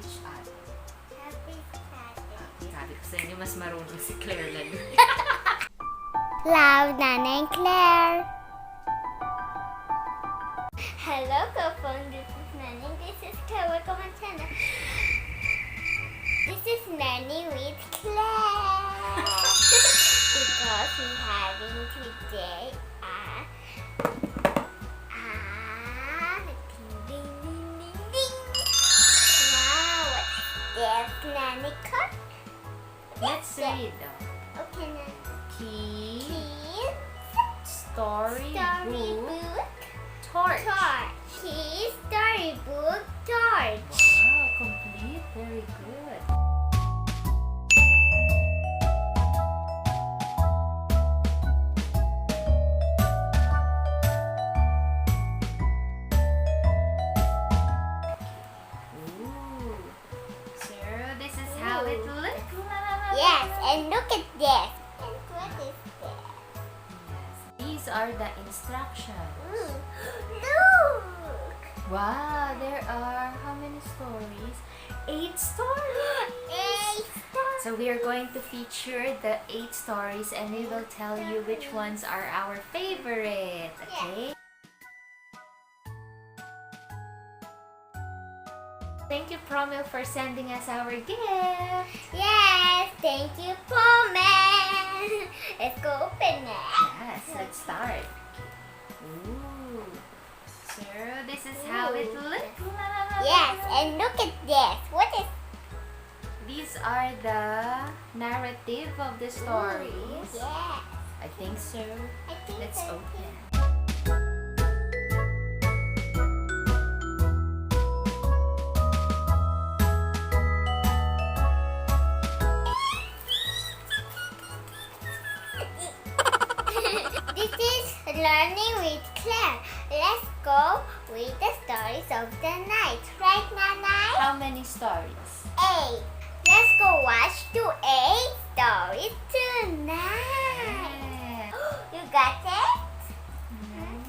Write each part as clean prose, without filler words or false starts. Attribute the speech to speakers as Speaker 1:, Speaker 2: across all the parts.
Speaker 1: PicsArt.
Speaker 2: PicsArt.
Speaker 1: Sabi ko sa inyo, mas marunong si Claire lalo.
Speaker 2: Love, Nanay and Claire. Hello, KaFam. This is Nanay. This is Claire. Welcome on channel. This is Nanny with Claire. Because we're having today ding, ding, ding, ding, ding. Wow, what's this, Nanny cut?
Speaker 1: Let's read.
Speaker 2: Okay, Nanny.
Speaker 1: Kids
Speaker 2: Storybook
Speaker 1: Torch.
Speaker 2: Kids Storybook Torch.
Speaker 1: Wow, complete. Very good. Ooh. So this is how it looks like.
Speaker 2: Yes, and look at this. And what is this?
Speaker 1: Yes. These are the instructions.
Speaker 2: Look!
Speaker 1: Wow, there are how many stories? 8 stories.
Speaker 2: 8 stars.
Speaker 1: So we are going to feature the 8 stories and we will tell you which ones are our favorite. Okay? Thank you, Promil, for sending us our gift.
Speaker 2: Yes, thank you, Promil. Let's go open it.
Speaker 1: Yes, let's start. Ooh. So this is how it looks like.
Speaker 2: Yes, and look at this. What is
Speaker 1: These are the narrative of the stories.
Speaker 2: Yes,
Speaker 1: I think so.
Speaker 2: I think
Speaker 1: Let's
Speaker 2: so.
Speaker 1: open.
Speaker 2: This is Learning with Claire. Let's go with the stories of the night. Right, Nanay?
Speaker 1: How many stories?
Speaker 2: 8. Let's go watch 8 stories tonight.
Speaker 1: Yes.
Speaker 2: You got it?
Speaker 1: Mhm.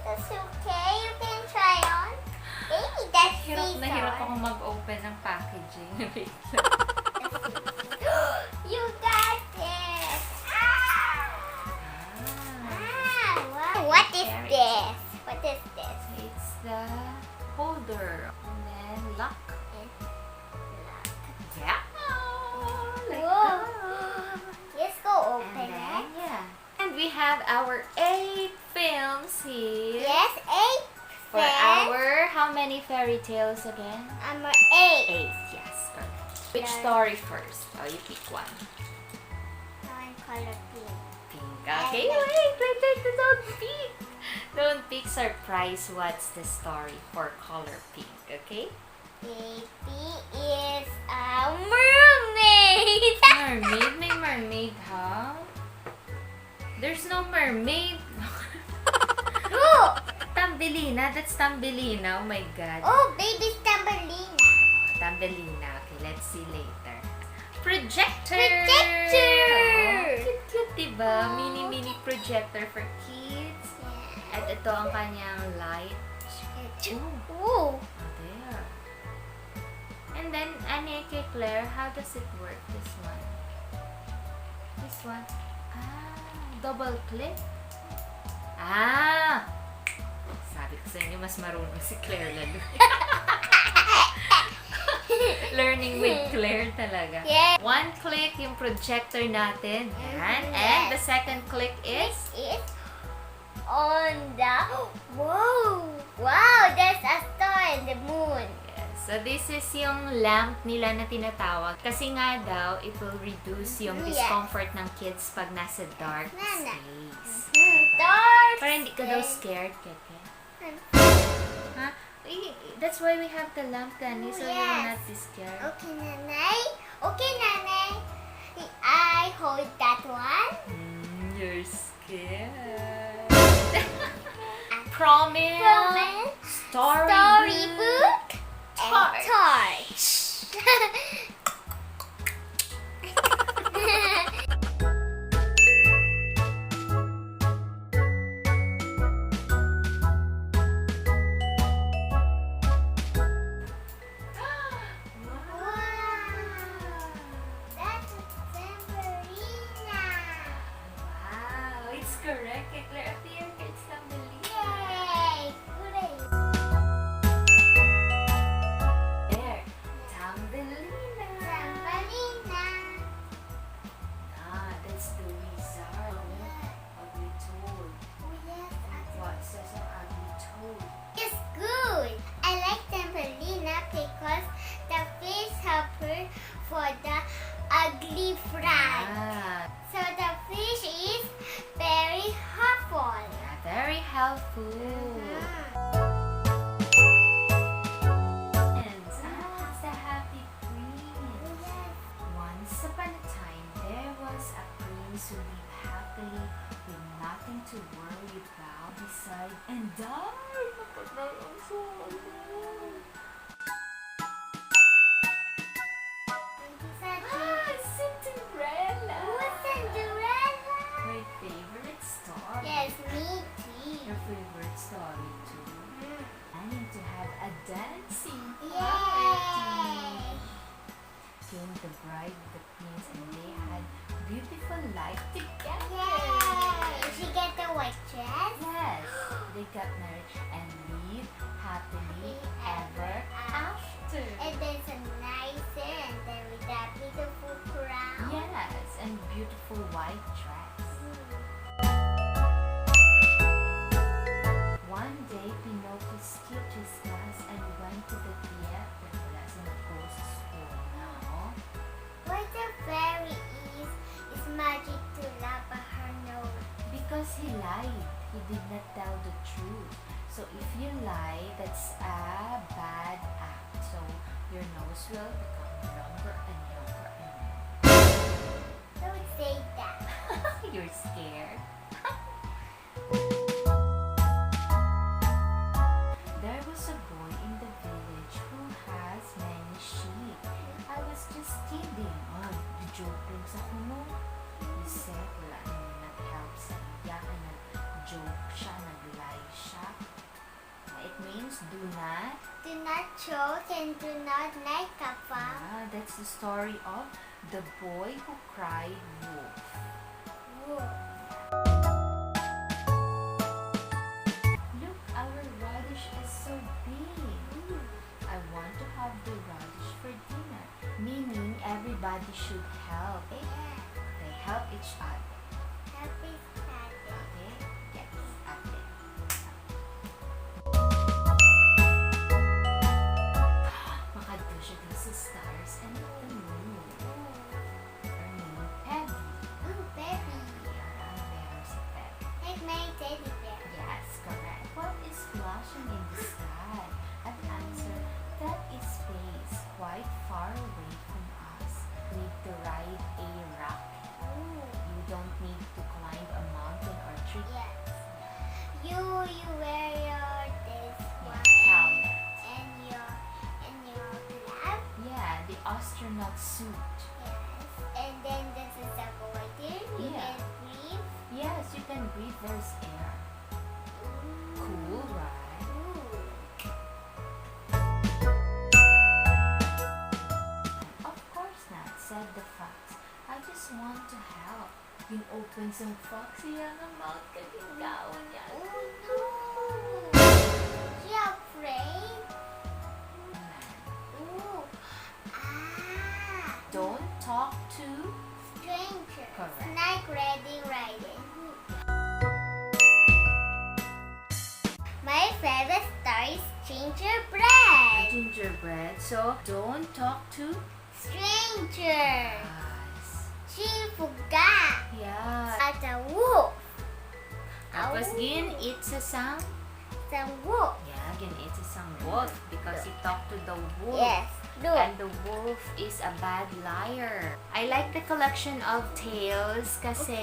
Speaker 2: That's okay. You can try on. Hey, that's
Speaker 1: Hirap na hirap
Speaker 2: scissors.
Speaker 1: ako mag-open ng packaging.
Speaker 2: You got it. Ah! Wow. What is
Speaker 1: Very
Speaker 2: this? What is this?
Speaker 1: It's the holder. And then lock. Yeah. Like
Speaker 2: Whoa.
Speaker 1: that.
Speaker 2: Let's go
Speaker 1: And
Speaker 2: open
Speaker 1: then,
Speaker 2: it.
Speaker 1: yeah. And we have our 8 films here.
Speaker 2: Yes, 8.
Speaker 1: For our, how many fairy tales again?
Speaker 2: Number 8.
Speaker 1: 8, yes. Correct. Which story first? Oh, you pick one.
Speaker 2: One color pink.
Speaker 1: Pink. Okay, wait, don't pick. Don't pick. Surprise, what's the story for color pink, okay?
Speaker 2: Baby is a mermaid.
Speaker 1: Mermaid? May mermaid, huh? There's no mermaid.
Speaker 2: Look.
Speaker 1: Tambelina, that's Tambelina. Oh my God.
Speaker 2: Oh, baby's Tambelina.
Speaker 1: Tambelina. Okay, let's see later. Projector!
Speaker 2: Projector!
Speaker 1: Oh, cute, diba? Mini projector for kids.
Speaker 2: Yeah.
Speaker 1: At ito ang kanyang light.
Speaker 2: Ooh.
Speaker 1: There. And then, kay Claire, how does it work? This one. This one. Double click. Sabi ko sa inyo, mas marunong si Claire lalo. Learning with Claire talaga.
Speaker 2: Yeah.
Speaker 1: One click yung projector natin. Yan. And the second click is?
Speaker 2: It's on the... Whoa! Wow, there's a star and the moon.
Speaker 1: Yes. So this is yung lamp nila na tinatawag. Kasi nga daw, it will reduce yung
Speaker 2: Yes.
Speaker 1: discomfort ng kids pag nasa dark
Speaker 2: Nana.
Speaker 1: space.
Speaker 2: Dark
Speaker 1: Para hindi ka daw
Speaker 2: space.
Speaker 1: scared, Keke. Ha? That's why we have the lamp, Dani, so you will
Speaker 2: Yes.
Speaker 1: not be scared.
Speaker 2: Okay, Nanay. Okay, Nanay. I hold that one.
Speaker 1: You're scared. Promil
Speaker 2: Storybook
Speaker 1: Torch.
Speaker 2: Torch.
Speaker 1: Cool. And the happy prince. Once upon a time, there was a prince who lived happily with nothing to worry about beside and died. Ang sorry. Cinderella.
Speaker 2: Who's Cinderella?
Speaker 1: My favorite story.
Speaker 2: Yes, me too.
Speaker 1: Your favorite story too. Planning to have a dancing
Speaker 2: Yay!
Speaker 1: party. Came the bride, the prince, and they had beautiful life together.
Speaker 2: Yay! She get the white dress.
Speaker 1: Yes, they got married and lived happily ever after.
Speaker 2: And there's a nicer and then with that beautiful crown.
Speaker 1: Yes, and beautiful white dress. One day, Pinocchio skipped his class and went to the theater class and goes to school now.
Speaker 2: Why the fairy is magic to laugh at her nose?
Speaker 1: Because he lied. He did not tell the truth. So if you lie, that's a bad act. So your nose will become longer and longer and
Speaker 2: Don't say that.
Speaker 1: longer. You're scared. There was a boy in the village who has many sheep. I was just kidding. Oh, the joke lang sa kuno. He said, wala naman nag-help sa iya. Nag-joke siya, nag-lie siya. It means do not.
Speaker 2: Do not choke and do not like KaFam.
Speaker 1: That's the story of the boy who cried wolf. Look, our radish is so big. I want to have the radish for dinner. Meaning everybody should help. They help each other.
Speaker 2: Happy Saturday.
Speaker 1: Okay? Yes, okay. Makadto siya dun sa stars and the moon. Her name, Pebby.
Speaker 2: Ooh, baby.
Speaker 1: Ang meron si Pebby.
Speaker 2: Like my teddy bear.
Speaker 1: Yes, correct. What is flashing in the sky? An answer, that is space, quite far away from us. Need to ride a rocket.
Speaker 2: Ooh.
Speaker 1: You don't need to climb a mountain or tree.
Speaker 2: Yes. You wear your this one
Speaker 1: Helmet.
Speaker 2: and your glove.
Speaker 1: Yeah, the astronaut suit.
Speaker 2: Yes. And then this is a boy there. You
Speaker 1: Yeah.
Speaker 2: can breathe.
Speaker 1: Yes, you can breathe. There's air. Cool, right?
Speaker 2: Ooh.
Speaker 1: Of course not, said the fox. I just want to help. Yung open sa fox, yan ang mouth kaging gaon niya.
Speaker 2: Oh no. She afraid? Ooh. Ah.
Speaker 1: Don't talk to.
Speaker 2: Stranger.
Speaker 1: Correct.
Speaker 2: Snack ready riding. My favorite story is gingerbread.
Speaker 1: Gingerbread. So, don't talk to.
Speaker 2: Stranger.
Speaker 1: Yes.
Speaker 2: She forgot.
Speaker 1: Yeah.
Speaker 2: At a wolf.
Speaker 1: Tapos, gin, it's a sang.
Speaker 2: The wolf.
Speaker 1: Yeah, gin, it's a sang wolf because he talked to the wolf.
Speaker 2: Yes. Look.
Speaker 1: And the wolf is a bad liar. I like the collection of tales kasi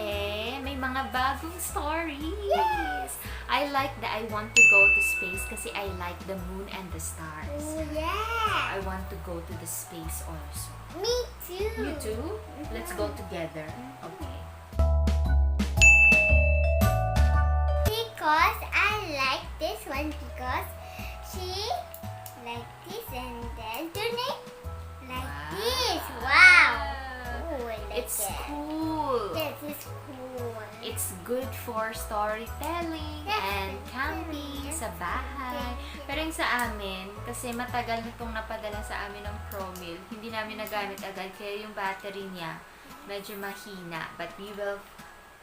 Speaker 1: may mga bagong stories.
Speaker 2: Yes.
Speaker 1: I like that I want to go to space kasi I like the moon and the stars.
Speaker 2: Oh, yeah.
Speaker 1: I want to go to the space also.
Speaker 2: Me too.
Speaker 1: You too? Let's go together. Okay.
Speaker 2: Because I like this one because she like this and then turn it like this. Wow. Ooh, I like
Speaker 1: It's
Speaker 2: it.
Speaker 1: cool.
Speaker 2: This is cool.
Speaker 1: It's good for storytelling and camping sa bahay. Pero yung sa amin, kasi matagal na itong napadala sa amin ng Promil, hindi namin nagamit agad. Kaya yung battery niya, medyo mahina. But we will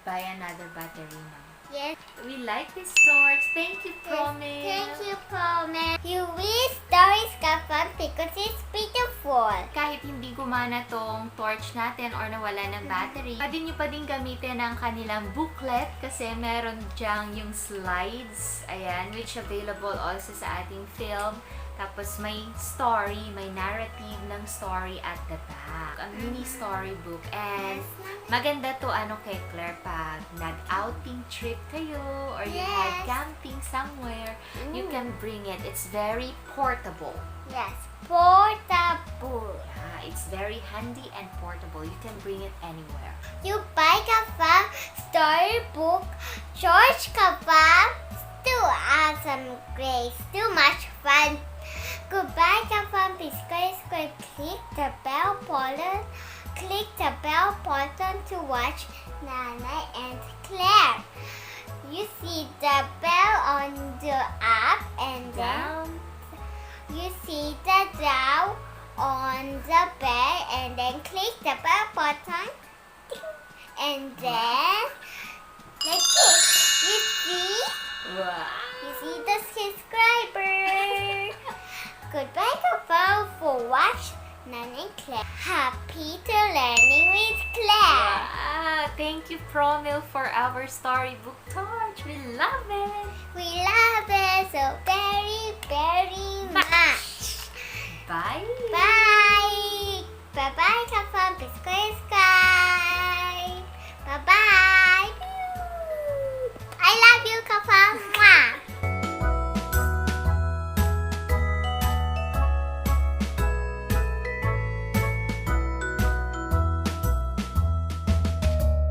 Speaker 1: buy another battery now.
Speaker 2: Yes.
Speaker 1: We like this torch. Thank you, Promil.
Speaker 2: Thank you, Promil. You wish stories KaFam because it's beautiful. beautiful.
Speaker 1: Kahit hindi gumana tong torch natin or nawala ng battery, pwede nyo pa din gamitin ang kanilang booklet kasi meron dyang yung slides, ayan, which available also sa ating film. Tapos may story, may narrative ng story at the back. A mini storybook. And maganda to kay Claire pag nag-outing trip kayo or you had camping somewhere, you can bring it. It's very portable.
Speaker 2: Yes, portable.
Speaker 1: Yeah, it's very handy and portable. You can bring it anywhere.
Speaker 2: You buy KaFam Storybook Torch KaFam. Still awesome, great, still much fun. Goodbye, KaFam. Please click the bell button. Click the bell button to watch Nanay and Claire. You see the bell on the app, and then you see the down on the bell, and then click the bell button, and then like this. You see?
Speaker 1: Wow!
Speaker 2: You see the subscriber. Goodbye, KaFam, for watch Nanay and Claire. Happy to learning with Claire.
Speaker 1: Wow! Thank you, Promil, for our storybook torch. We love it!
Speaker 2: We love it so very, very